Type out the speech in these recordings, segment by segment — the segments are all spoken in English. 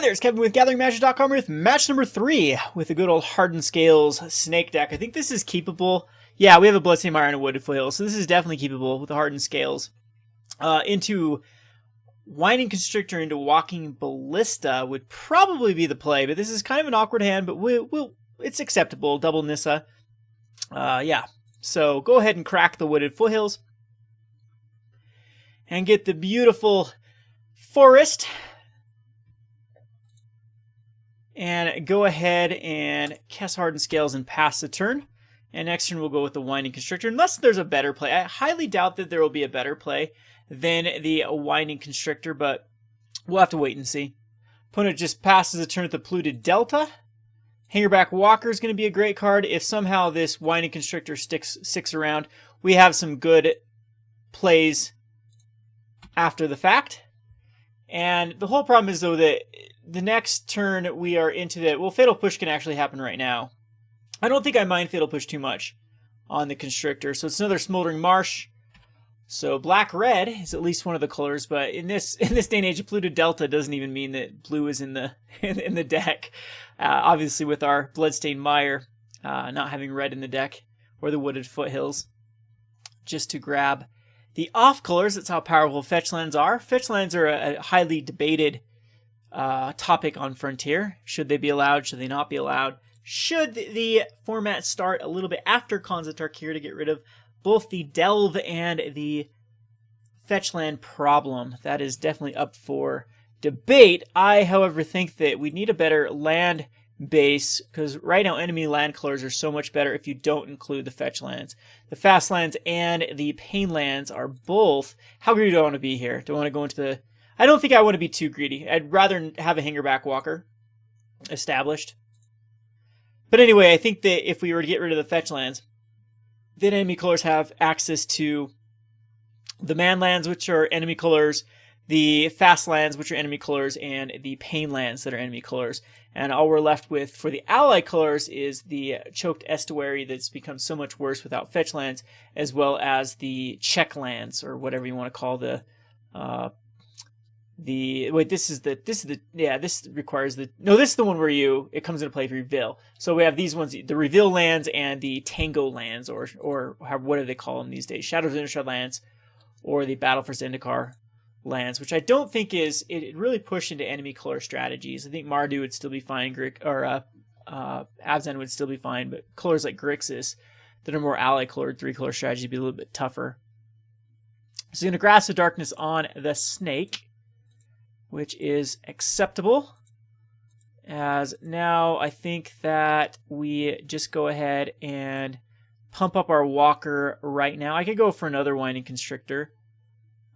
there, it's Kevin with GatheringMagic.com with match number 3 with the good old Hardened Scales snake deck. I think this is keepable. Yeah, we have a Bloodstained Mire and a Wooded Foothills, so this is definitely keepable with the Hardened Scales. Into Winding Constrictor into Walking Ballista would probably be the play, but this is kind of an awkward hand, but it's acceptable. Double Nissa. Yeah, so go ahead and crack the Wooded Foothills and get the beautiful forest. And go ahead and cast Hardened Scales and pass the turn. And next turn we'll go with the Winding Constrictor, unless there's a better play. I highly doubt that there will be a better play than the Winding Constrictor, but we'll have to wait and see. Opponent just passes the turn with the Polluted Delta. Hangarback Walker is going to be a great card. If somehow this Winding Constrictor sticks around, we have some good plays after the fact. And the whole problem is, though, that the next turn we are into the... Well, Fatal Push can actually happen right now. I don't think I mind Fatal Push too much on the Constrictor. So it's another Smoldering Marsh. So black-red is at least one of the colors, but in this day and age, a Polluted Delta doesn't even mean that blue is in the in the deck. Obviously, with our Bloodstained Mire not having red in the deck, or the Wooded Foothills, just to grab the off colors. That's how powerful fetch lands are. Fetch lands are a highly debated topic on Frontier. Should they be allowed? Should they not be allowed? Should the format start a little bit after Khans of Tarkir to get rid of both the Delve and the fetch land problem? That is definitely up for debate. I, however, think that we need a better land base, because right now enemy land colors are so much better if you don't include the fetch lands. The fast lands and the pain lands are both... How greedy do I want to be here? Do I want to go into the... I don't think I want to be too greedy. I'd rather have a Hangarback Walker established. But anyway, I think that if we were to get rid of the fetch lands, then enemy colors have access to the man lands, which are enemy colors, the fast lands, which are enemy colors, and the pain lands that are enemy colors. And all we're left with for the ally colors is the choked estuary that's become so much worse without fetch lands, as well as the check lands, or whatever you want to call this is the one where it comes into play for reveal. So we have these ones, the reveal lands and the tango lands, or what do they call them these days? Shadows of Innistrad lands, or the Battle for Zendikar lands, which I don't think it really pushed into enemy color strategies. I think Mardu would still be fine, Abzan would still be fine, but colors like Grixis that are more ally colored 3-color strategy would be a little bit tougher. So you're going to Grasp of Darkness on the snake, which is acceptable. As now I think that we just go ahead and pump up our Walker right now. I could go for another Winding Constrictor.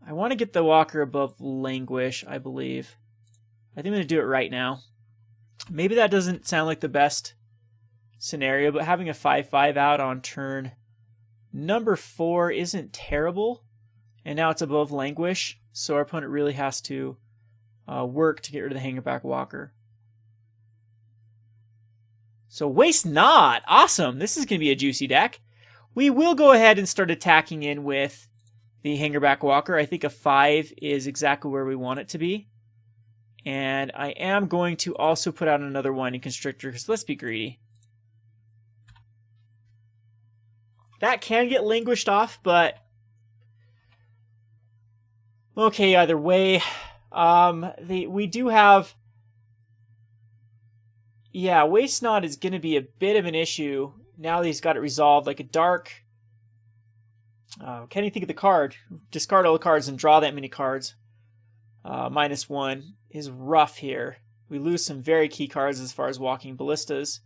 I want to get the Walker above Languish, I believe. I think I'm going to do it right now. Maybe that doesn't sound like the best scenario, but having a 5/5 out on turn number 4 isn't terrible. And now it's above Languish, so our opponent really has to work to get rid of the Hangarback Walker. So Waste Not! Awesome! This is going to be a juicy deck. We will go ahead and start attacking in with the Hangarback Walker. I think a 5 is exactly where we want it to be. And I am going to also put out another Winding Constrictor, because let's be greedy. That can get languished off, but... okay, either way... we do have... Yeah, Waste Not is going to be a bit of an issue now that he's got it resolved. Like a dark... can't even think of the card. Discard all the cards and draw that many cards. -1 is rough here. We lose some very key cards as far as Walking Ballistas.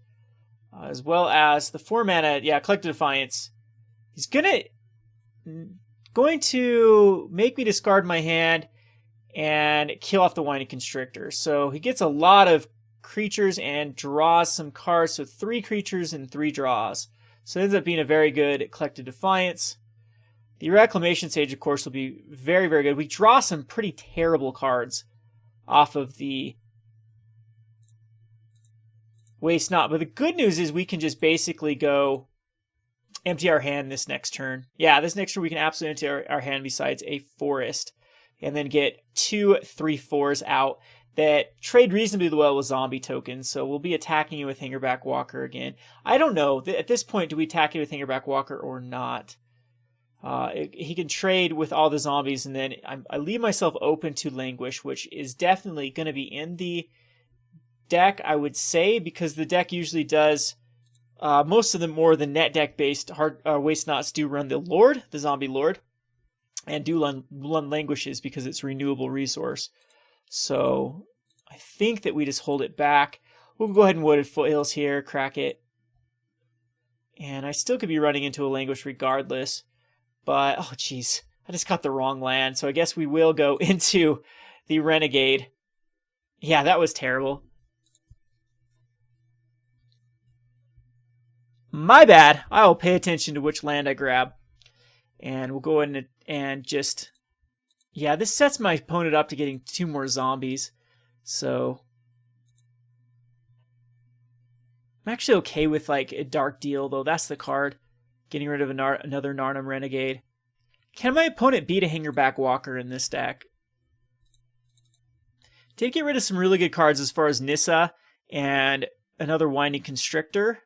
As well as the 4-mana, Collective Defiance. He's going to make me discard my hand and kill off the Winding Constrictor. So he gets a lot of creatures and draws some cards. So 3 creatures and 3 draws. So it ends up being a very good Collective Defiance. The Reclamation Sage, of course, will be very, very good. We draw some pretty terrible cards off of the Waste Not. But the good news is we can just basically go empty our hand this next turn. Yeah, this next turn we can absolutely empty our hand besides a forest. And then get 2 3/4s out. that trade reasonably well with zombie tokens, so we'll be attacking you with Hangarback Walker again. I don't know. At this point, do we attack you with Hangarback Walker or not? He can trade with all the zombies, and then I leave myself open to Languish, which is definitely going to be in the deck, I would say, because the deck usually does... most of the more the net deck-based Waste Nots do run the Lord, the Zombie Lord, and do run Languishes because it's a renewable resource. So I think that we just hold it back. We'll go ahead and Wooded Foothills here, crack it. And I still could be running into a Languish regardless. But, oh jeez, I just got the wrong land. So I guess we will go into the Renegade. Yeah, that was terrible. My bad. I'll pay attention to which land I grab. And we'll go in and just... Yeah, this sets my opponent up to getting 2 more zombies. So... I'm actually okay with like a Dark Deal, though. That's the card. Getting rid of another Narnam Renegade. Can my opponent beat a Hangarback Walker in this deck? Did get rid of some really good cards as far as Nissa and another Winding Constrictor.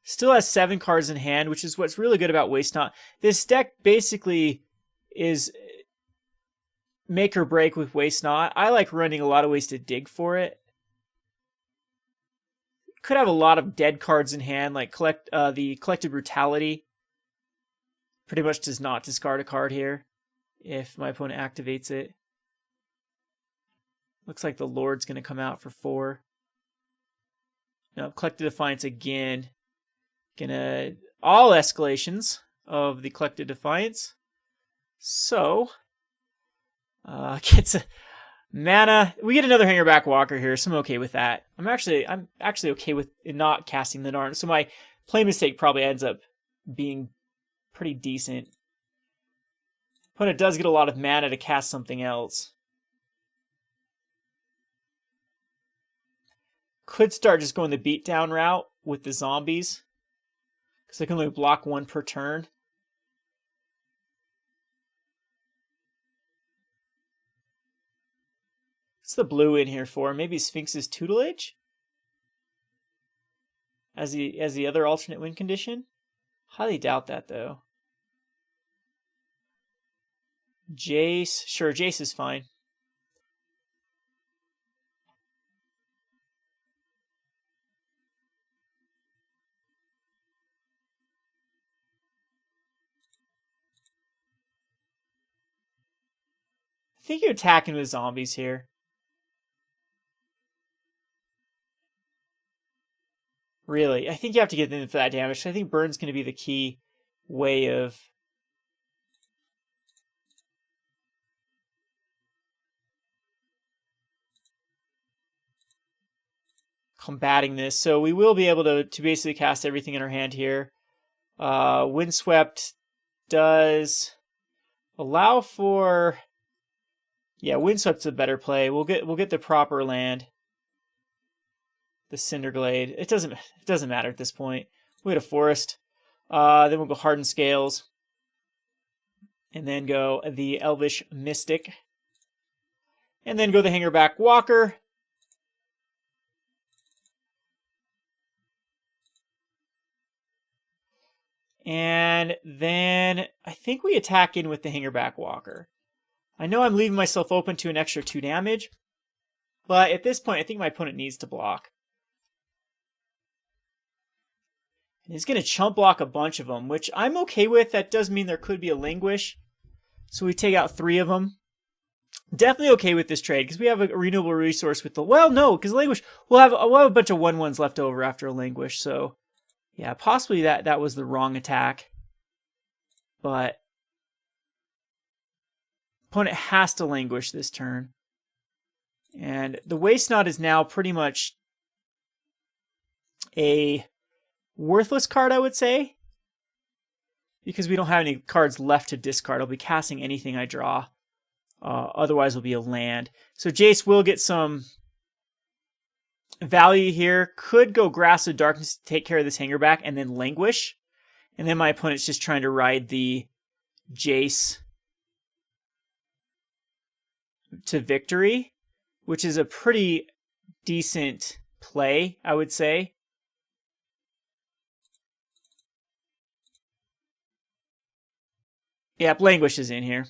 Still has 7 cards in hand, which is what's really good about Waste Not. This deck basically is make or break with Waste Not. I like running a lot of ways to dig for it. Could have a lot of dead cards in hand, like the Collected Brutality. Pretty much does not discard a card here if my opponent activates it. Looks like the Lord's going to come out for 4. No, Collected Defiance again. Gonna all escalations of the Collected Defiance. So gets a mana. We get another Hangarback Walker here, so I'm okay with that. I'm actually okay with not casting the Narn. So my play mistake probably ends up being pretty decent. Opponent does get a lot of mana to cast something else. Could start just going the beatdown route with the zombies, because I can only block 1 per turn. What's the blue in here for? Maybe Sphinx's Tutelage? As the other alternate win condition? Highly doubt that, though. Jace. Sure, Jace is fine. I think you're attacking with zombies here. Really, I think you have to get in for that damage. I think Burn's going to be the key way of combating this. So we will be able to basically cast everything in our hand here. Windswept does allow for... Yeah, Windswept's a better play. We'll get the proper land. The Cinder Glade. It doesn't matter at this point. We get a forest. Then we'll go Hardened Scales. And then go the Elvish Mystic. And then go the Hangarback Walker. And then I think we attack in with the Hangarback Walker. I know I'm leaving myself open to an extra 2 damage. But at this point, I think my opponent needs to block. He's going to chump block a bunch of them, which I'm okay with. That does mean there could be a Languish. So we take out 3 of them. Definitely okay with this trade, because we have a renewable resource with the... Well, no, because Languish... We'll have a bunch of 1/1s left over after a Languish, so... Yeah, possibly that was the wrong attack. But... Opponent has to Languish this turn. And the Waste Not is now pretty much a... worthless card, I would say, because we don't have any cards left to discard. I'll be casting anything I draw. Otherwise, it'll be a land. So Jace will get some value here. Could go Grasp of Darkness to take care of this Hangarback and then Languish. And then my opponent's just trying to ride the Jace to victory, which is a pretty decent play, I would say. Yeah, Languish is in here.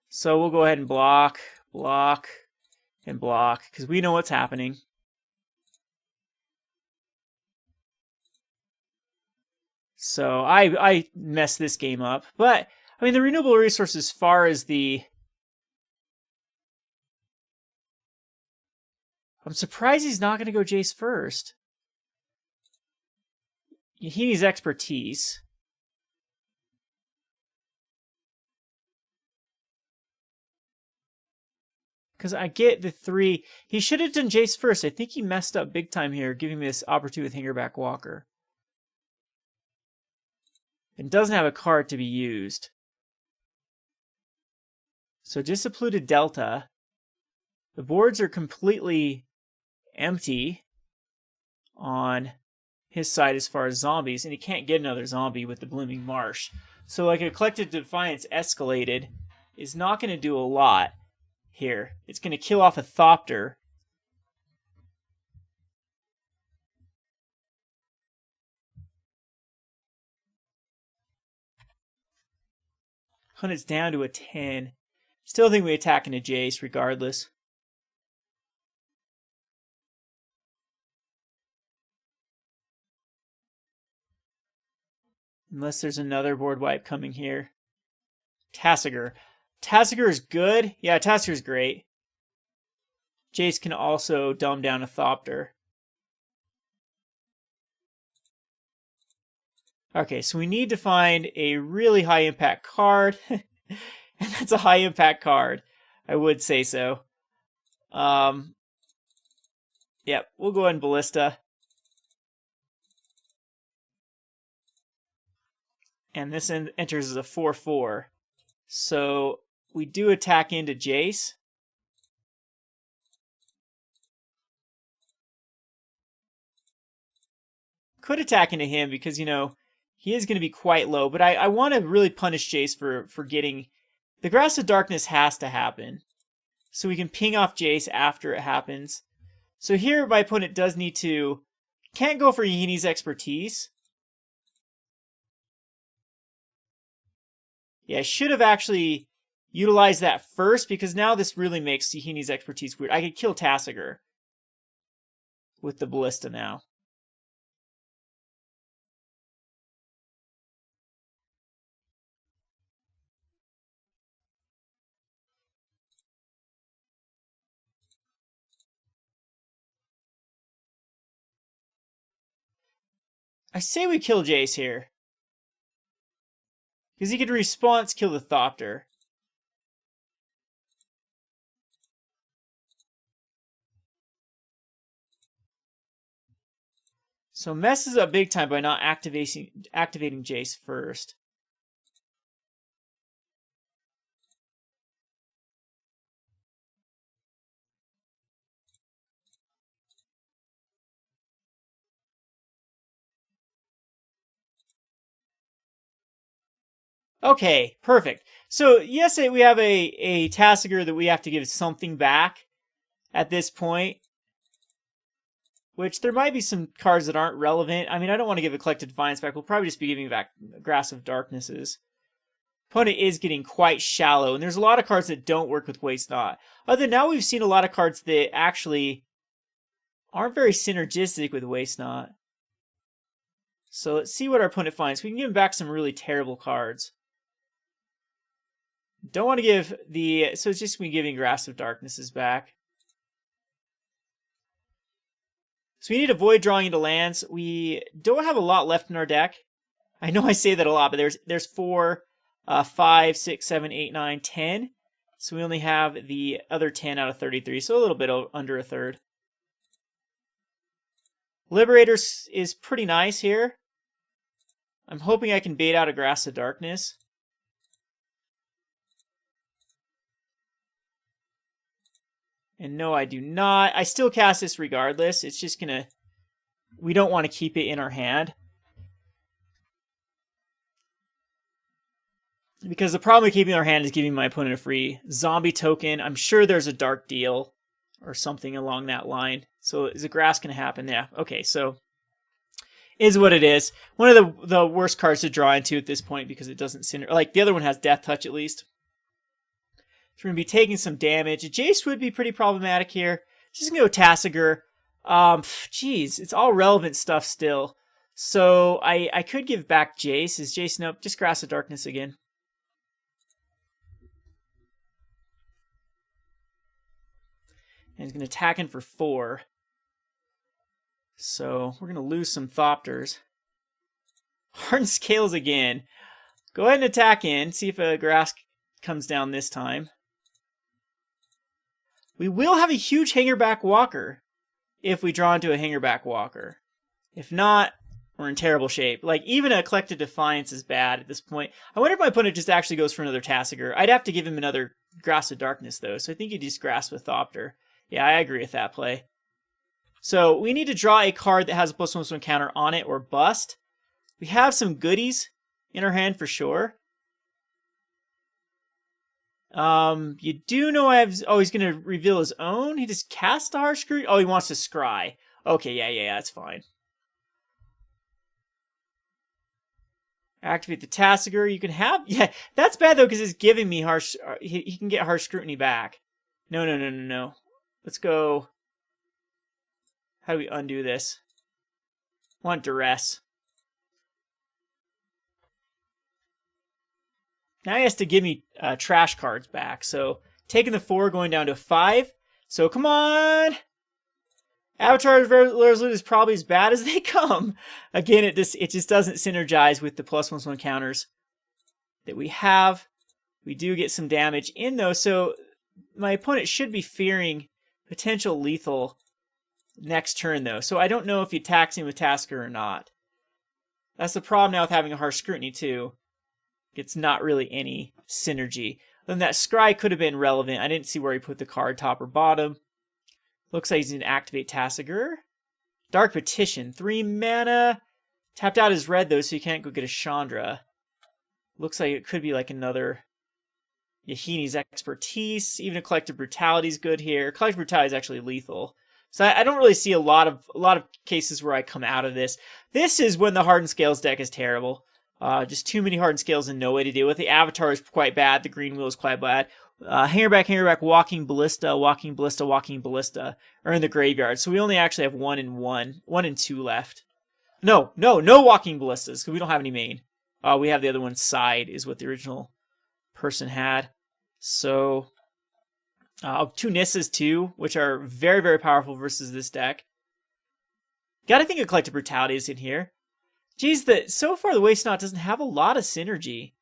So we'll go ahead and block, block, and block, because we know what's happening. So I messed this game up. But, I mean, the renewable resource as far as the... I'm surprised he's not going to go Jace first. He needs expertise. Because I get the 3. He should have done Jace first. I think he messed up big time here, giving me this opportunity with Hangarback Walker. And doesn't have a card to be used. So just a polluted Delta. The boards are completely empty on his side as far as zombies, and he can't get another zombie with the Blooming Marsh. So like a Collective Defiance escalated is not going to do a lot here. It's going to kill off a Thopter. When it's down to a 10. Still think we attack into Jace regardless. Unless there's another board wipe coming here. Tasigur. Tasigur is good. Yeah, Tasigur is great. Jace can also dumb down a Thopter. Okay, so we need to find a really high impact card. And that's a high impact card. I would say so. Yep, we'll go ahead and Ballista. And this enters as a 4/4. So we do attack into Jace. Could attack into him because, you know, he is going to be quite low. But I want to really punish Jace for getting... The Grasp of Darkness has to happen. So we can ping off Jace after it happens. So here my opponent does need to... Can't go for Yini's expertise. Yeah, I should have actually utilized that first, because now this really makes Yini's expertise weird. I could kill Tasigur with the Ballista now. I say we kill Jace here. Because he could response kill the Thopter. So messes up big time by not activating Jace first. Okay, perfect. So yes, we have a Tasigur that we have to give something back at this point. Which there might be some cards that aren't relevant. I mean, I don't want to give a Collected Defiance back. We'll probably just be giving back Grasp of Darknesses. Opponent is getting quite shallow, and there's a lot of cards that don't work with Waste Not. Other than now, we've seen a lot of cards that actually aren't very synergistic with Waste Not. So let's see what our opponent finds. We can give him back some really terrible cards. Don't want to give the... So it's just going to be giving Grasp of Darknesses back. So we need to avoid drawing into lands. We don't have a lot left in our deck. I know I say that a lot, but there's 4, 5, 6, 7, 8, 9, 10. So we only have the other 10 out of 33, so a little bit under a third. Liberator is pretty nice here. I'm hoping I can bait out a Grasp of Darkness. And no, I do not. I still cast this regardless. It's just gonna... We don't want to keep it in our hand. Because the problem with keeping our hand is giving my opponent a free zombie token. I'm sure there's a dark deal or something along that line. So is the grass going to happen? Yeah. Okay, so is what it is. One of the worst cards to draw into at this point because it doesn't cinder. Like the other one has Death Touch at least. So we're going to be taking some damage. Jace would be pretty problematic here. Just going to go Tasigur. Geez, it's all relevant stuff still. So I could give back Jace. Is Jace? Nope, just Grasp of Darkness again. And he's going to attack in for 4. So we're going to lose some Thopters. Hardened Scales again. Go ahead and attack in. See if a grass comes down this time. We will have a huge Hangarback Walker if we draw into a Hangarback Walker. If not, we're in terrible shape. Like, even a Collective Defiance is bad at this point. I wonder if my opponent just actually goes for another Tasigur. I'd have to give him another Grasp of Darkness, though. So I think he just Grasp with Thopter. Yeah, I agree with that play. So we need to draw a card that has a +1/+1 counter on it or bust. We have some goodies in our hand for sure. You do know oh, he's going to reveal his own? He just cast a Harsh Scrutiny? Oh, he wants to scry. Okay, yeah, that's fine. Activate the Tasigur. You can have... Yeah, that's bad, though, because it's giving me Harsh... He can get Harsh Scrutiny back. No. Let's go... How do we undo this? Want Duress. Now he has to give me trash cards back. So taking the 4, going down to 5. So come on! Avatar's Resolute is probably as bad as they come. Again, it just doesn't synergize with the +1/+1 counters that we have. We do get some damage in though, so my opponent should be fearing potential lethal next turn though. So I don't know if he attacks him with Tasigur or not. That's the problem now with having a Harsh Scrutiny too. It's not really any synergy. Then that Scry could have been relevant. I didn't see where he put the card, top or bottom. Looks like he's going to activate Tasigur. Dark Petition, 3 mana. Tapped out his red though, so you can't go get a Chandra. Looks like it could be like another Yahini's Expertise. Even a Collective Brutality is good here. Collective Brutality is actually lethal. So I don't really see a lot of cases where I come out of this. This is when the Hardened Scales deck is terrible. Just too many Hardened Scales and no way to deal with. The Avatar is quite bad. The Greenwheel is quite bad. Hangarback, Walking Ballista, Walking Ballista are in the graveyard. So we only actually have 1 and 2 left. No Walking Ballistas because we don't have any main. We have the other one side is what the original person had. So 2 Nissas too, which are very, very powerful versus this deck. Gotta think a Collective Brutality is in here. Geez, so far the Waste Not doesn't have a lot of synergy.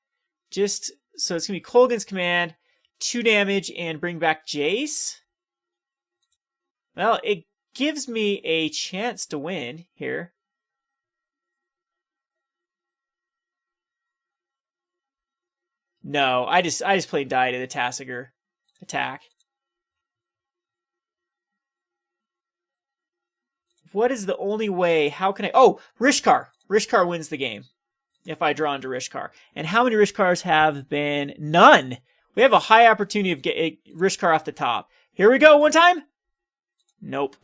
So it's going to be Kolaghan's Command, 2 damage, and bring back Jace. Well, it gives me a chance to win here. No, I just plain die to the Tasigur attack. What is the only way? How can I... Oh, Rishkar. Rishkar wins the game if I draw into Rishkar. And how many Rishkars have been? None. We have a high opportunity of getting Rishkar off the top. Here we go, one time. Nope.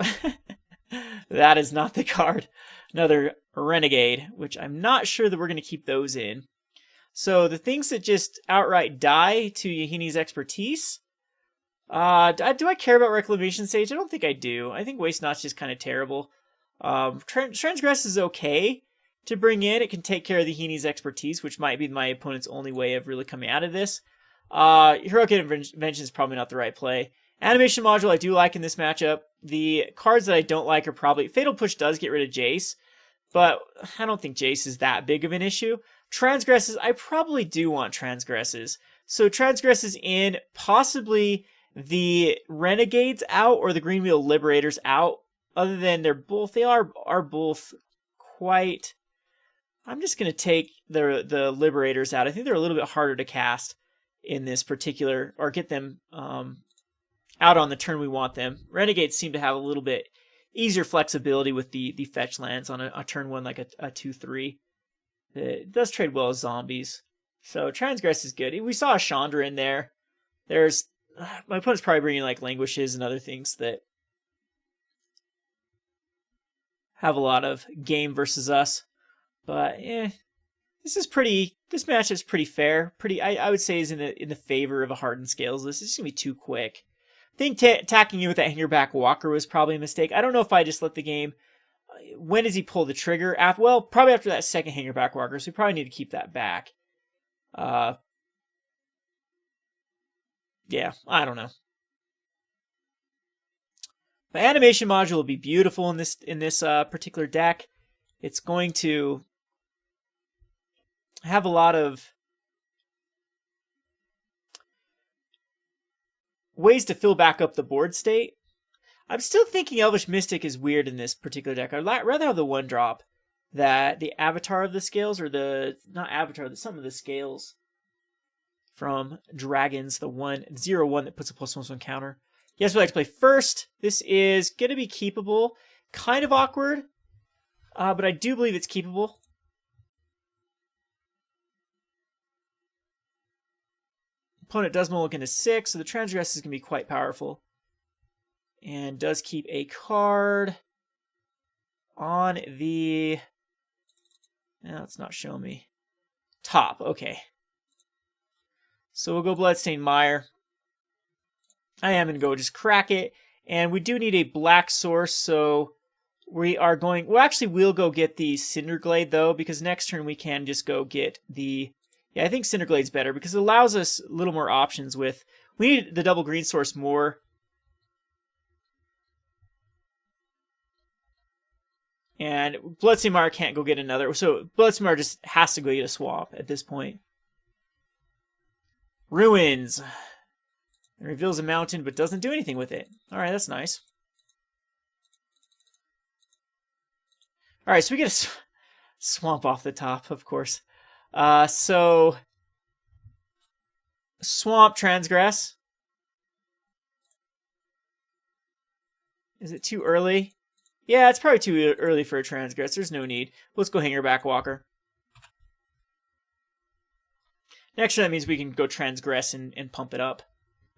That is not the card. Another Renegade, which I'm not sure that we're going to keep those in. So the things that just outright die to Yahini's Expertise. Do I care about Reclamation Sage? I don't think I do. I think Waste Not's just kind of terrible. Transgress is okay to bring in. It can take care of the Yahini's Expertise, which might be my opponent's only way of really coming out of this. Heroic Intervention is probably not the right play. Animation Module I do like in this matchup. The cards that I don't like are probably... Fatal Push does get rid of Jace, but I don't think Jace is that big of an issue. Transgresses, I probably do want Transgresses. So Transgresses in, possibly the Renegade's out or the Greenwheel Liberator's out. Other than they are both quite... I'm just going to take the Liberators out. I think they're a little bit harder to cast in this particular, or get them out on the turn we want them. Renegades seem to have a little bit easier flexibility with the fetch lands on a turn 1, like a 2/3. It does trade well as zombies. So Transgress is good. We saw a Chandra in there. My opponent's probably bringing like Languishes and other things that have a lot of game versus us. But this matchup's pretty fair. I would say is in the favor of a Hardened Scales. This is gonna be too quick. I think attacking you with that Hangarback Walker was probably a mistake. I don't know if I just let the game. When does he pull the trigger? Well, probably after that second Hangarback Walker, so we probably need to keep that back. Yeah, I don't know. The animation module will be beautiful in this particular deck. It's going to have a lot of ways to fill back up the board state. I'm still thinking Elvish Mystic is weird in this particular deck. I'd rather have the 1-drop that the avatar of the scales, or some of the scales from Dragons, the 1/0/1 that puts a +1/+1 counter. Yes, we like to play first. This is going to be keepable. Kind of awkward, but I do believe it's keepable. Opponent does mulligan to 6, so the Transgress is going to be quite powerful. And does keep a card on the... No, it's not showing me. Top, okay. So we'll go Bloodstained Mire. I am going to go just crack it. And we do need a black source, so we are going... Well, actually, we'll go get the Cinder Glade, though, because next turn we can just go get the... Yeah, I think Cinder Glade's better, because it allows us a little more options with... We need the double green source more. And Bloodstained Mire can't go get another. So Bloodstained Mire just has to go get a swamp at this point. Ruins. It reveals a mountain, but doesn't do anything with it. Alright, that's nice. Alright, so we get a swamp off the top, of course. So... Swamp Transgress. Is it too early? Yeah, it's probably too early for a Transgress. There's no need. Let's go Hangarback Walker. Next turn, that means we can go Transgress and pump it up.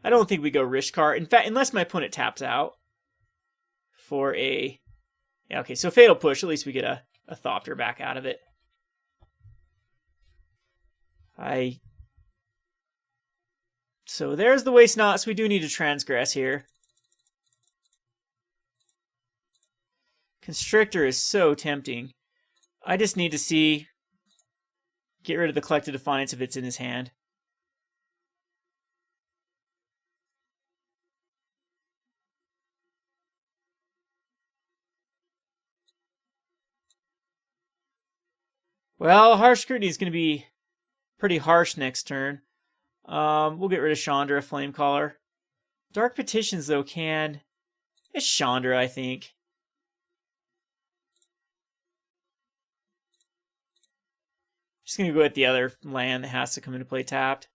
I don't think we go Rishkar. In fact, unless my opponent taps out for a... Yeah, okay, so Fatal Push. At least we get a Thopter back out of it. So there's the Waste Not. So we do need to Transgress here. Constrictor is so tempting. I just need to get rid of the Collected Defiance if it's in his hand. Well, Harsh Scrutiny is going to be pretty harsh next turn. We'll get rid of Chandra, Flamecaller. Dark Petitions, though, can... It's Chandra, I think. Just going to go at the other land that has to come into play tapped.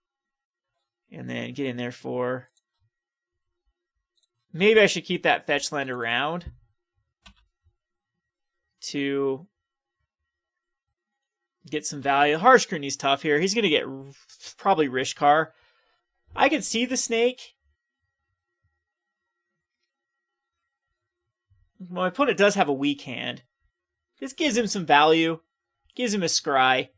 And then get in there for... Maybe I should keep that fetch land around to get some value. Harsh Scrutiny's tough here. He's going to get probably Rishkar. I could see the snake. My opponent does have a weak hand. This gives him some value. Gives him a scry.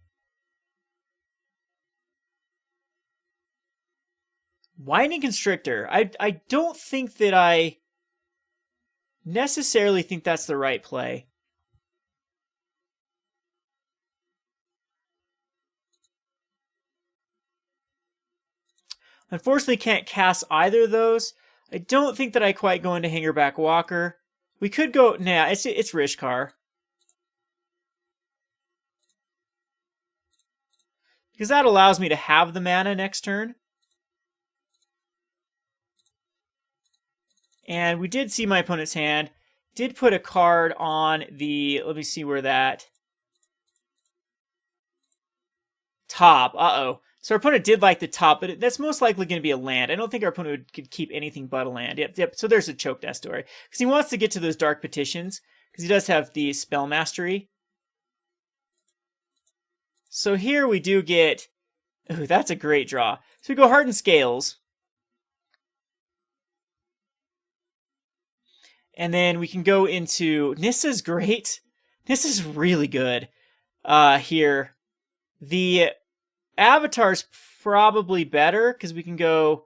Winding Constrictor. I don't think that I necessarily think that's the right play. Unfortunately, can't cast either of those. I don't think that I quite go into Hangarback Walker. We could go... Nah, it's Rishkar. Because that allows me to have the mana next turn. And we did see my opponent's hand. Did put a card on the... Let me see where that... Top. Uh-oh. So our opponent did like the top, but that's most likely going to be a land. I don't think our opponent could keep anything but a land. Yep. So there's a choked Estuary. Because he wants to get to those Dark Petitions. Because he does have the Spell Mastery. So here we do get... Ooh, that's a great draw. So we go Hardened Scales. And then we can go into Nissa's great. Nissa's really good here. The Avatar's probably better because we can go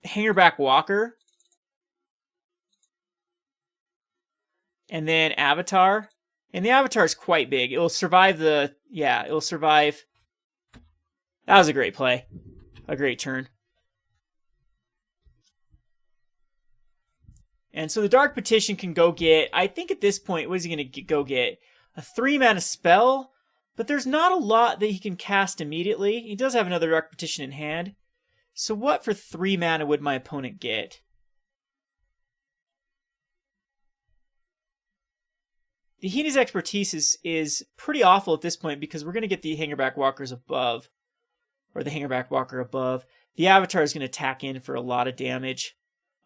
Hangarback Walker. And then Avatar. And the Avatar is quite big. It will survive the... Yeah, it will survive... That was a great play. A great turn. And so the Dark Petition can go get... I think at this point, what is he going to go get? A 3-mana spell? But there's not a lot that he can cast immediately. He does have another Dark Petition in hand. So what for 3 mana would my opponent get? The Heaney's Expertise is pretty awful at this point because we're going to get the Hangarback Walkers above. Or the Hangarback Walker above. The Avatar is going to attack in for a lot of damage.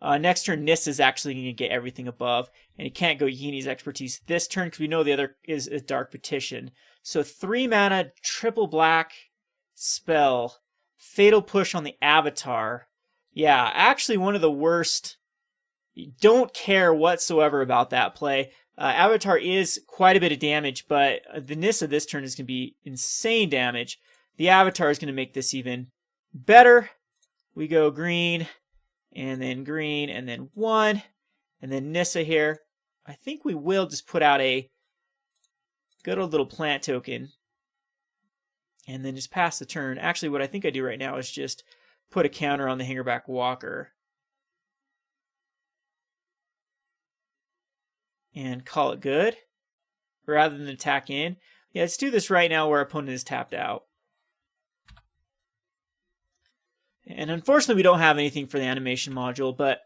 Next turn, Nissa is actually going to get everything above. And he can't go Heaney's Expertise this turn because we know the other is a Dark Petition. So 3 mana, triple black spell. Fatal Push on the Avatar. Yeah, actually one of the worst. Don't care whatsoever about that play. Avatar is quite a bit of damage, but the Nissa this turn is going to be insane damage. The Avatar is going to make this even better. We go green, and then 1, and then Nissa here. I think we will just put out a good old little plant token, and then just pass the turn. Actually, what I think I do right now is just put a counter on the Hangarback Walker. And call it good, rather than attack in. Yeah, let's do this right now where our opponent is tapped out. And unfortunately, we don't have anything for the animation module, but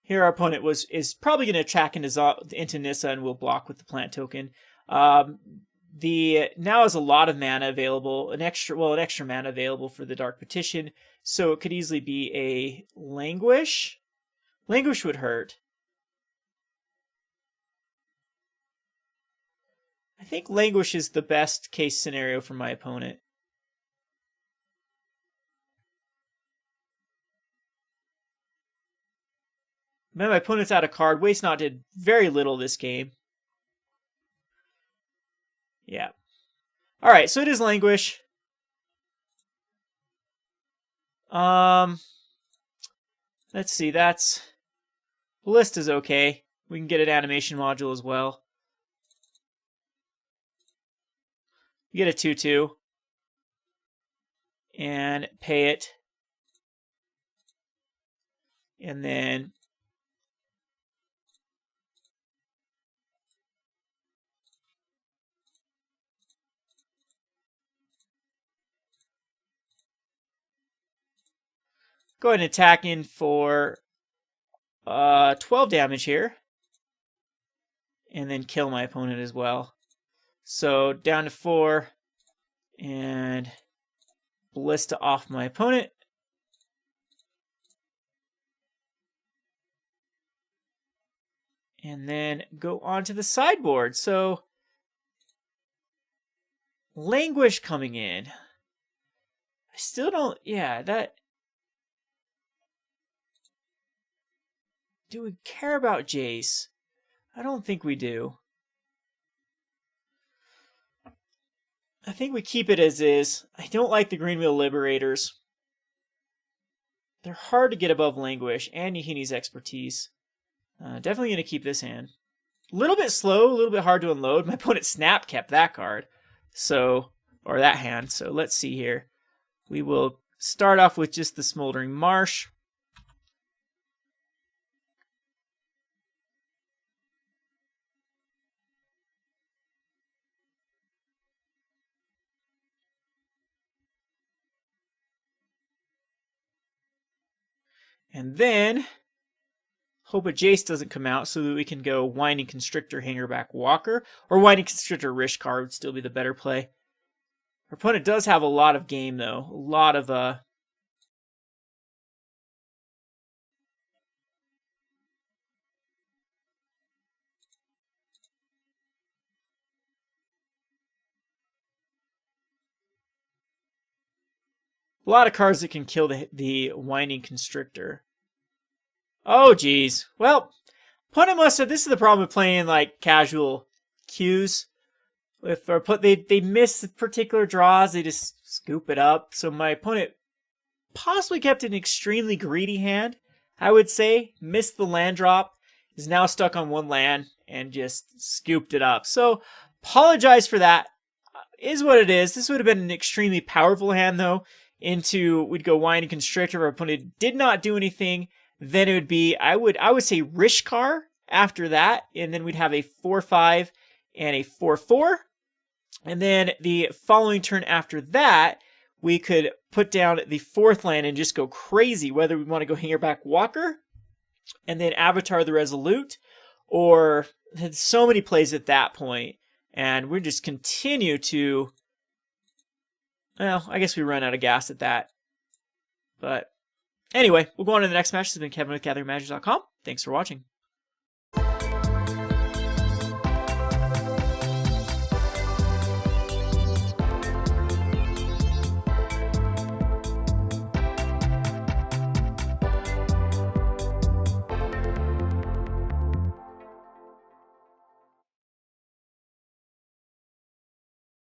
here our opponent is probably going to attack into Nissa and will block with the plant token. The now has a lot of mana available, an extra mana available for the Dark Petition, so it could easily be a Languish. Languish would hurt. I think Languish is the best case scenario for my opponent. Man, my opponent's out of card. Waste Not did very little this game. Yeah. Alright, so it is Languish. Let's see, that's... Ballista's okay. We can get an animation module as well. You get a 2/2. And pay it. And then... Go ahead and attack in for 12 damage here. And then kill my opponent as well. So down to 4. And Ballista off my opponent. And then go on to the sideboard. So Languish coming in. I still don't... Yeah, that... Do we care about Jace? I don't think we do. I think we keep it as is. I don't like the Greenwheel Liberators. They're hard to get above Languish and Yahini's Expertise. Definitely going to keep this hand. A little bit slow, a little bit hard to unload. My opponent Snap kept that card. So, or that hand. So let's see here. We will start off with just the Smoldering Marsh. And then hope a Jace doesn't come out so that we can go Winding Constrictor, Hangarback Walker, or Winding Constrictor, Rishkar would still be the better play. Our opponent does have a lot of game though, a lot of a lot of cards that can kill the Winding Constrictor. Oh, geez. Well, opponent must have... This is the problem with playing, like, casual queues. If they miss particular draws, they just scoop it up. So my opponent possibly kept an extremely greedy hand, I would say. Missed the land drop. Is now stuck on one land and just scooped it up. So, apologize for that. Is what it is. This would have been an extremely powerful hand, though. We'd go Winding Constrictor. Our opponent did not do anything. Then it would be, I would say Rishkar after that. And then we'd have a 4-5 and a 4-4. And then the following turn after that, we could put down the fourth land and just go crazy. Whether we want to go Hangarback Walker and then Avatar the Resolute, or had so many plays at that point, and we just continue to, well, I guess we run out of gas at that. But anyway, we'll go on to the next match. This has been Kevin with GatheringMagic.com. Thanks for watching.